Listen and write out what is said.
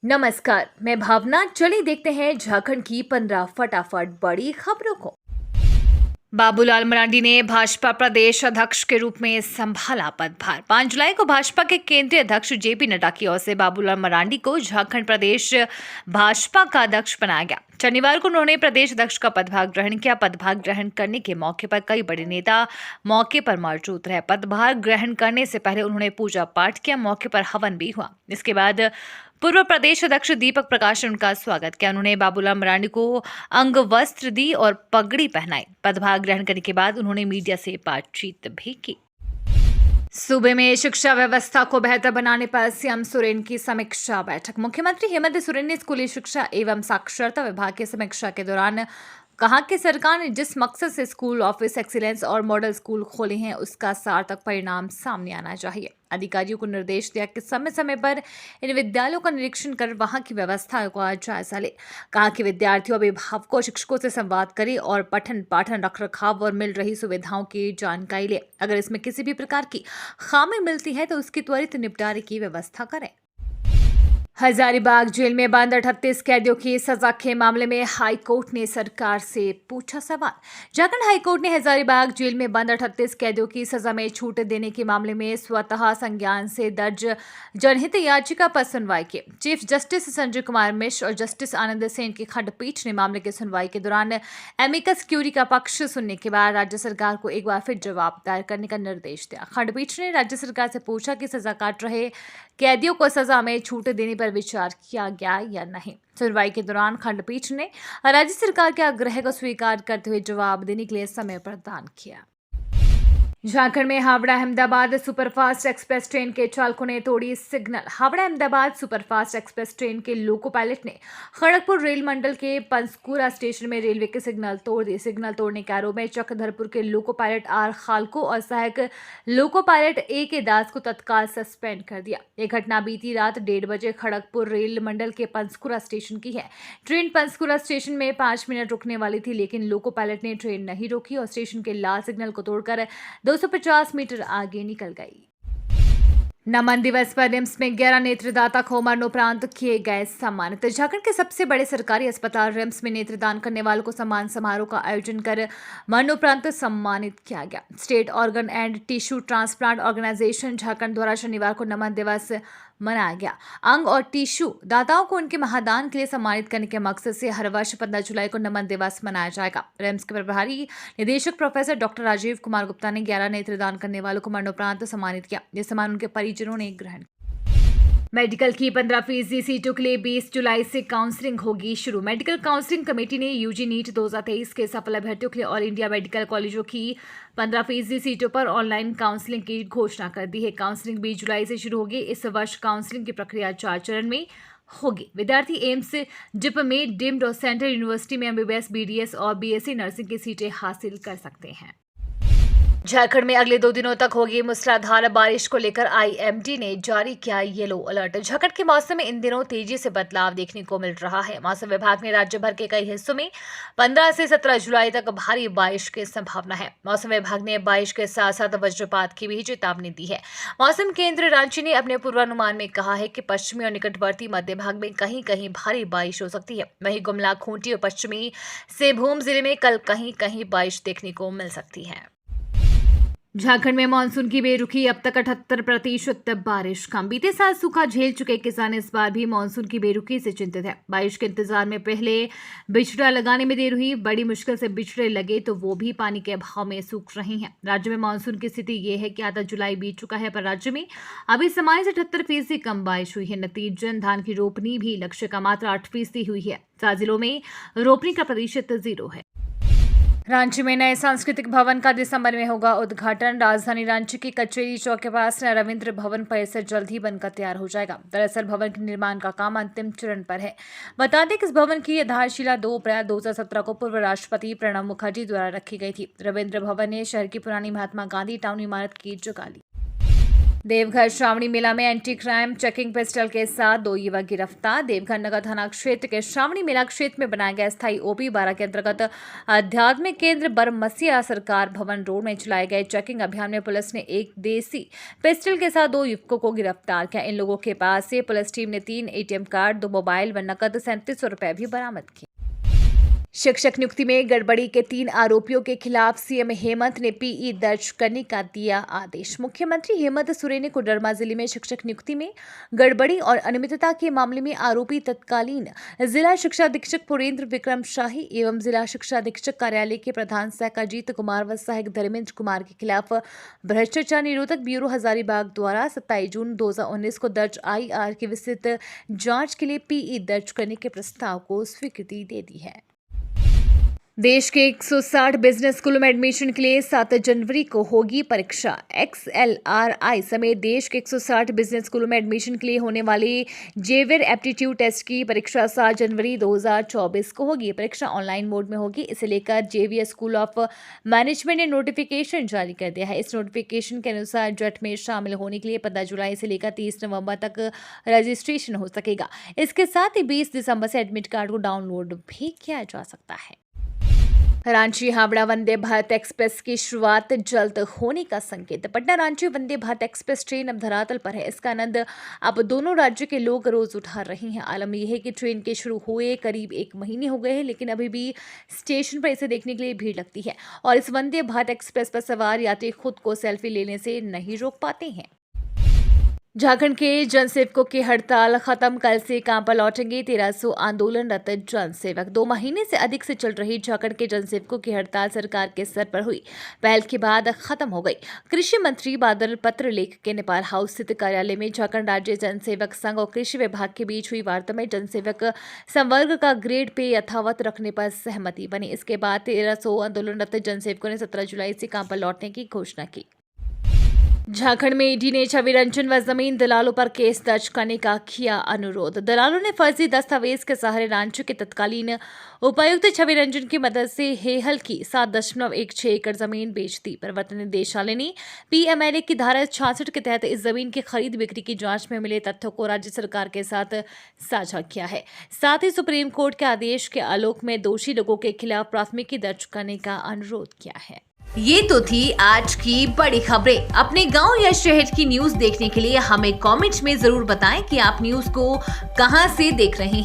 नमस्कार, मैं भावना। चलिए देखते हैं झारखंड की 15 फटाफट बड़ी खबरों को। बाबूलाल मरांडी ने भाजपा प्रदेश अध्यक्ष के रूप में संभाला पदभार। 5 जुलाई को भाजपा के केंद्रीय अध्यक्ष जेपी नड्डा की ओर से बाबूलाल मरांडी को झारखंड प्रदेश भाजपा का अध्यक्ष बनाया गया। शनिवार को उन्होंने प्रदेश अध्यक्ष का पदभार ग्रहण किया। पदभार ग्रहण करने के मौके पर कई बड़े नेता मौके पर मौजूद रहे। पदभार ग्रहण करने से पहले उन्होंने पूजा पाठ किया। मौके पर हवन भी हुआ। इसके बाद पूर्व प्रदेश अध्यक्ष दीपक प्रकाश ने उनका स्वागत किया। उन्होंने बाबूलाल मरांडी को अंग वस्त्र दी और पगड़ी पहनाई। पदभार ग्रहण करने के बाद उन्होंने मीडिया से बातचीत भी की। सूबे में शिक्षा व्यवस्था को बेहतर बनाने पर सीएम सोरेन की समीक्षा बैठक। मुख्यमंत्री हेमंत सोरेन ने स्कूली शिक्षा एवं साक्षरता विभाग की समीक्षा के दौरान कहा कि सरकार ने जिस मकसद से स्कूल ऑफिस एक्सीलेंस और मॉडल स्कूल खोले हैं उसका सार्थक परिणाम सामने आना चाहिए। अधिकारियों को निर्देश दिया कि समय समय पर इन विद्यालयों का निरीक्षण कर वहां की व्यवस्था का जायजा ले। कहा कि विद्यार्थियों अभिभावकों शिक्षकों से संवाद करें और पठन पाठन रखरखाव और मिल रही सुविधाओं की जानकारी ले। अगर इसमें किसी भी प्रकार की खामी मिलती है तो उसकी त्वरित निपटारे की व्यवस्था करें। हजारीबाग जेल में बंद 38 कैदियों की सजा के मामले में हाई कोर्ट ने सरकार से पूछा सवाल। झारखंड हाई कोर्ट ने हजारीबाग जेल में बंद 38 कैदियों की सजा में छूट देने के मामले में स्वतः संज्ञान से दर्ज जनहित याचिका पर सुनवाई की। चीफ जस्टिस संजय कुमार मिश्र और जस्टिस आनंद सेन की खंडपीठ ने मामले की सुनवाई के दौरान एमिकस क्यूरी का पक्ष सुनने के बाद राज्य सरकार को एक बार फिर जवाब दायर करने का निर्देश दिया। खंडपीठ ने राज्य सरकार से पूछा कि सजा काट रहे कैदियों को सजा में छूट देने पर विचार किया गया या नहीं। सुनवाई के दौरान खंडपीठ ने राज्य सरकार के आग्रह को स्वीकार करते हुए जवाब देने के लिए समय प्रदान किया। झारखंड में Howrah Ahmedabad superfast express train के चालकों ने तोड़ी signal. Howrah Ahmedabad superfast express train के लोको पायलट ने खड़गपुर रेल मंडल के पंसकुरा स्टेशन में रेलवे के सिग्नल तोड़ दिए। सिग्नल तोड़ने के आरोप में चक्रधरपुर के लोको पायलट आर खालको और सहायक लोको पायलट ए के दास को तत्काल सस्पेंड कर दिया। यह घटना बीती रात 1:30 बजे खड़गपुर रेल मंडल के पंसकुरा स्टेशन की है। ट्रेन पंसकुरा स्टेशन में 5 मिनट रुकने वाली थी, लेकिन लोको पायलट ने ट्रेन नहीं रोकी और स्टेशन के लाल सिग्नल को तोड़कर 250 मीटर आगे निकल गई। नमन दिवस पर रिम्स में 11 नेत्रदाता को मरणोपरांत किए गए सम्मानित। झारखंड के सबसे बड़े सरकारी अस्पताल रिम्स में नेत्रदान करने वालों को सम्मान समारोह का आयोजन कर मरणोपरांत सम्मानित किया गया। State organ and tissue transplant organisation Jharkhand द्वारा शनिवार को नमन दिवस मनाया गया। अंग और टिश्यू दाताओं को उनके महादान के लिए सम्मानित करने के मकसद से हर वर्ष 15 जुलाई को नमन दिवस मनाया जाएगा। रिम्स के प्रभारी निदेशक प्रोफेसर डॉक्टर राजीव कुमार गुप्ता ने 11 नेत्रदान करने वालों को मरणोपरांत सम्मानित किया। यह सम्मान उनके परिजनों ने ग्रहण। मेडिकल की 15% सीटों के लिए 20 जुलाई से काउंसलिंग होगी शुरू। मेडिकल काउंसलिंग कमेटी ने यूजी नीट 2023 के सफल अभ्यर्थियों के लिए ऑल इंडिया मेडिकल कॉलेजों की 15% सीटों पर ऑनलाइन काउंसलिंग की घोषणा कर दी है। काउंसलिंग 20 जुलाई से शुरू होगी। इस वर्ष काउंसलिंग की प्रक्रिया 4 चरण में होगी। विद्यार्थी एम्स जिप में डीम्ड और सेंट्रल यूनिवर्सिटी में एमबीबीएस, बीडीएस और बीएससी नर्सिंग की सीटें हासिल कर सकते हैं। झारखंड में अगले 2 दिनों तक होगी मूसलाधार बारिश को लेकर आईएमडी ने जारी किया येलो अलर्ट। झारखंड के मौसम में इन दिनों तेजी से बदलाव देखने को मिल रहा है। मौसम विभाग ने राज्य भर के कई हिस्सों में 15 से 17 जुलाई तक भारी बारिश की संभावना है। मौसम विभाग ने बारिश के साथ साथ वज्रपात की भी चेतावनी दी है। मौसम केंद्र रांची ने अपने पूर्वानुमान में कहा है कि पश्चिमी और निकटवर्ती मध्य भाग में कहीं कहीं भारी बारिश हो सकती है। वहीं गुमला, खूंटी और पश्चिमी सिंहभूम जिले में कल कहीं कहीं बारिश देखने को मिल सकती है। झारखंड में मानसून की बेरुखी, अब तक 78% बारिश कम। बीते साल सूखा झेल चुके किसान इस बार भी मानसून की बेरुखी से चिंतित है। बारिश के इंतजार में पहले बिचड़ा लगाने में देर हुई। बड़ी मुश्किल से बिचड़े लगे तो वो भी पानी के अभाव में सूख रही हैं। राज्य में मानसून की स्थिति ये है कि आधा जुलाई बीत चुका है, पर राज्य में अभी सामान्य से 78% कम बारिश हुई है। नतीजन धान की रोपनी भी लक्ष्य का मात्र 8% हुई है। 7 जिलों में रोपनी का प्रतिशत 0 है। रांची में नए सांस्कृतिक भवन का दिसंबर में होगा उद्घाटन। राजधानी रांची की कचेरी चौक के पास रविंद्र भवन परिसर जल्द ही बनकर तैयार हो जाएगा। दरअसल भवन के निर्माण का काम अंतिम चरण पर है। बता दें कि इस भवन की आधारशिला 2 अप्रैल 2017 को पूर्व राष्ट्रपति प्रणब मुखर्जी द्वारा रखी गई थी। रविंद्र भवन ने शहर की पुरानी महात्मा गांधी टाउन इमारत की जगह ली। देवघर श्रावणी मेला में एंटी क्राइम चेकिंग पिस्टल के साथ 2 युवक गिरफ्तार। देवघर नगर थाना क्षेत्र के श्रावणी मेला क्षेत्र में बनाया गया स्थायी ओपी 12 के अंतर्गत आध्यात्मिक केंद्र बरमसिया सरकार भवन रोड में चलाए गए चेकिंग अभियान में पुलिस ने एक देसी पिस्टल के साथ 2 युवकों को गिरफ्तार किया। इन लोगों के पास से पुलिस टीम ने 3 ATM कार्ड, 2 मोबाइल व नकद 3700 रुपए भी बरामद किए। शिक्षक नियुक्ति में गड़बड़ी के 3 आरोपियों के खिलाफ सीएम हेमंत ने पीई दर्ज करने का दिया आदेश। मुख्यमंत्री हेमंत सोरेन ने कोडरमा जिले में शिक्षक नियुक्ति में गड़बड़ी और अनियमितता के मामले में आरोपी तत्कालीन जिला शिक्षा अधीक्षक पुरेंद्र विक्रम शाही एवं जिला शिक्षा अधीक्षक कार्यालय के प्रधान सहायक अजीत कुमार व सहायक धर्मेंद्र कुमार के खिलाफ भ्रष्टाचार निरोधक ब्यूरो हजारीबाग द्वारा 27 जून 2019 को दर्ज IR की विस्तृत जांच के लिए पीई दर्ज करने के प्रस्ताव को स्वीकृति दे दी है। देश के 160 बिजनेस स्कूलों में एडमिशन के लिए 7 जनवरी को होगी परीक्षा। XLRI समेत देश के 160 बिजनेस स्कूलों में एडमिशन के लिए होने वाली जेवियर एप्टीट्यूड टेस्ट की परीक्षा 7 जनवरी 2024 को होगी। परीक्षा ऑनलाइन मोड में होगी। इसे लेकर जेवियर स्कूल ऑफ मैनेजमेंट ने नोटिफिकेशन जारी कर दिया है। इस नोटिफिकेशन के अनुसार जेट में शामिल होने के लिए 15 जुलाई से लेकर 30 नवंबर तक रजिस्ट्रेशन हो सकेगा। इसके साथ ही 20 दिसंबर से एडमिट कार्ड को डाउनलोड भी किया जा सकता है। रांची हावड़ा वंदे भारत एक्सप्रेस की शुरुआत जल्द होने का संकेत। पटना रांची वंदे भारत एक्सप्रेस ट्रेन अब धरातल पर है। इसका आनंद अब दोनों राज्यों के लोग रोज उठा रहे हैं। आलम यह है कि ट्रेन के शुरू हुए करीब 1 महीने हो गए हैं, लेकिन अभी भी स्टेशन पर इसे देखने के लिए भीड़ लगती है और इस वंदे भारत एक्सप्रेस पर सवार यात्री खुद को सेल्फी लेने से नहीं रोक पाते हैं। झारखंड के जनसेवकों की हड़ताल खत्म, कल से काम पर लौटेंगे 1300 आंदोलनरत जनसेवक। 2 महीने से अधिक से चल रही झारखंड के जनसेवकों की हड़ताल सरकार के स्तर पर हुई पहल के बाद खत्म हो गई। कृषि मंत्री बादल पत्रलेख के नेपाल हाउस स्थित कार्यालय में झारखंड राज्य जनसेवक संघ और कृषि विभाग के बीच हुई वार्ता में जनसेवक संवर्ग का ग्रेड पे यथावत रखने पर सहमति बनी। इसके बाद 1300 आंदोलनरत जनसेवकों ने 17 जुलाई से काम पर लौटने की घोषणा की। झारखंड में ईडी ने छवि रंजन व जमीन दलालों पर केस दर्ज करने का किया अनुरोध। दलालों ने फर्जी दस्तावेज के सहारे रांची के तत्कालीन उपायुक्त छवि रंजन की मदद से हेहल की 7.16 एकड़ जमीन बेच दी। प्रवर्तन निदेशालय ने PMLA की धारा 66 के तहत इस जमीन की खरीद बिक्री की जांच में मिले तथ्यों को राज्य सरकार के साथ साझा किया है। साथ ही सुप्रीम कोर्ट के आदेश के आलोक में दोषी लोगों के खिलाफ प्राथमिकी दर्ज करने का अनुरोध किया है। ये तो थी आज की बड़ी खबरें। अपने गांव या शहर की न्यूज देखने के लिए हमें कमेंट्स में जरूर बताएं कि आप न्यूज को कहां से देख रहे हैं।